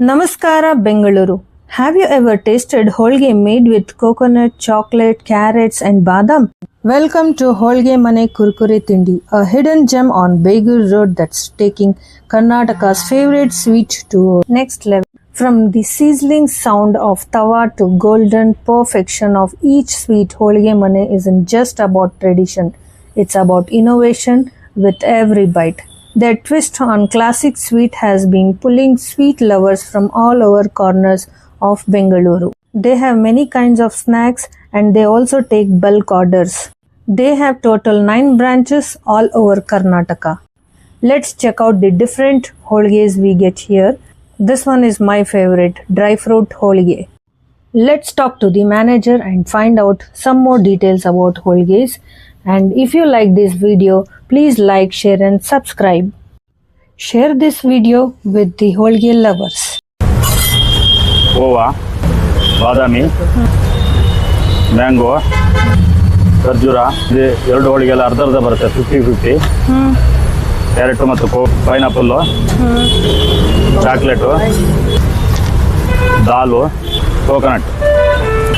Namaskara Bengaluru. Have you ever tasted holge made with coconut, chocolate, carrots and badam? Welcome to Holge Mane Kurkure Tindi, a hidden gem on Begur Road that's taking Karnataka's favorite sweet to next level. From the sizzling sound of tawa to golden perfection of each sweet, Holge Mane isn't just about tradition. It's about innovation with every bite. Their twist on classic sweet has been pulling sweet lovers from all over corners of Bengaluru. They have many kinds of snacks and they also take bulk orders. They have total 9 branches all over Karnataka. Let's check out the different holges we get here. This one is my favorite, dry fruit holge. Let's talk to the manager and find out some more details about holges. And if you like this video, please like, share and subscribe. Share this video with the holge lovers. Kova, badami, mango, ಖರ್ಜೂರ ಇದು ಎರಡು ಹೋಳಿಗೆಲ್ಲ ಅರ್ಧ ಬರುತ್ತೆ 50-50. Carrot ಮತ್ತು pineapple, chocolate, ದಾಲು, coconut.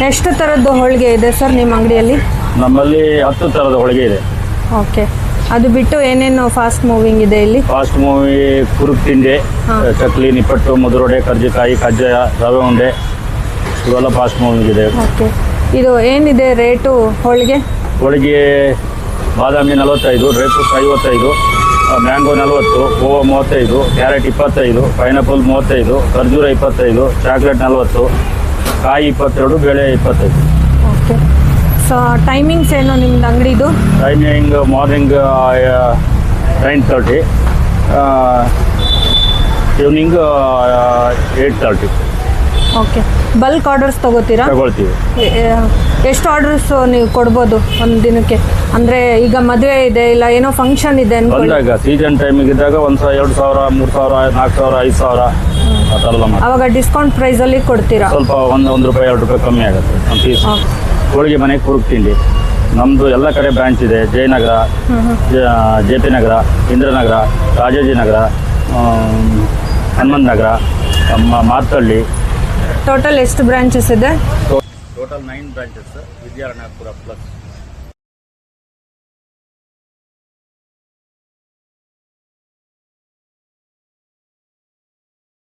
ಎಷ್ಟು ತರದ್ದು ಹೋಳಿಗೆ ಇದೆ sir ನಿಮ್ಮ ಅಂಗಡಿಯಲ್ಲಿ? ನಮ್ಮಲ್ಲಿ 10 ಥರದ ಹೋಳಿಗೆ ಇದೆ. ಓಕೆ, ಅದು ಬಿಟ್ಟು ಏನೇನು ಫಾಸ್ಟ್ ಮೂವಿಂಗ್ ಇದೆ ಇಲ್ಲಿ? ಫಾಸ್ಟ್ ಮೂವಿ ಕುರುಕ್ ತಿಂಡಿ, ಚಕ್ಲಿ, ನಿಪ್ಪಟ್ಟು, ಮಧುರೊಡೆ, ಕರ್ಜಿಕಾಯಿ, ಕಜ್ಜಾಯ, ರವೆ ಉಂಡೆ ಇವೆಲ್ಲ ಫಾಸ್ಟ್ ಮೂವಿಂಗ್ ಇದೆ. ಓಕೆ, ಇದು ಏನಿದೆ ರೇಟು ಹೋಳಿಗೆ? ಹೋಳಿಗೆ ಬಾದಾಮಿ 45, dry fruits 55, mango 40, khoa 35, carrot 25, pineapple 35, ಖರ್ಜೂರ 25, ಚಾಕ್ಲೇಟ್ 40, ಕಾಯಿ 22, ಬೇಳೆ 25. ಓಕೆ, ಸೊ ಟೈಮಿಂಗ್ಸ್ ಏನು ನಿಮ್ದು ಅಂಗಡಿದು? Timing morning 9:30, evening 8:30. Okay, bulk orders ತಗೋತೀರಾ? ತಗೊಳ್ತೀವಿ. ಎಷ್ಟು ಆರ್ಡರ್ಸ್ ನೀವು ಕೊಡ್ಬೋದು ಒಂದು ದಿನಕ್ಕೆ? ಅಂದರೆ ಈಗ ಮದುವೆ ಇದೆ ಇಲ್ಲ ಏನೋ ಫಂಕ್ಷನ್ ಇದೆ ಬಂದಾಗ ಸೀಸನ್ ಟೈಮಿಗೆ ಇದ್ದಾಗ 1,000, 2,000, 3,000, 4,000, 5,000 ಆ ಥರ ಎಲ್ಲ ಮಾಡಿ. ಅವಾಗ ಡಿಸ್ಕೌಂಟ್ ಪ್ರೈಸಲ್ಲಿ ಕೊಡ್ತೀರಾ? ಸ್ವಲ್ಪ ಒಂದು ರೂಪಾಯಿ 2 ರೂಪಾಯಿ ಕಮ್ಮಿ ಆಗುತ್ತೆ ಒಂದು ಪೀಸ್. ಹೋಳಿಗೆ ಮನೆ ಕುರುಕ್ ತಿಂಡಿ ನಮ್ಮದು ಎಲ್ಲ ಕಡೆ ಬ್ರಾಂಚ್ ಇದೆ. ಜಯನಗರ, JP ನಗರ, ಇಂದ್ರನಗರ, ರಾಜಾಜಿನಗರ, ಹನುಮಂತ ನಗರ, ಮಾರ್ತಳ್ಳಿ. ಟೋಟಲ್ ಎಷ್ಟು ಬ್ರಾಂಚಸ್ ಇದೆ? Total 9 branches, Vidyaranyapura plus.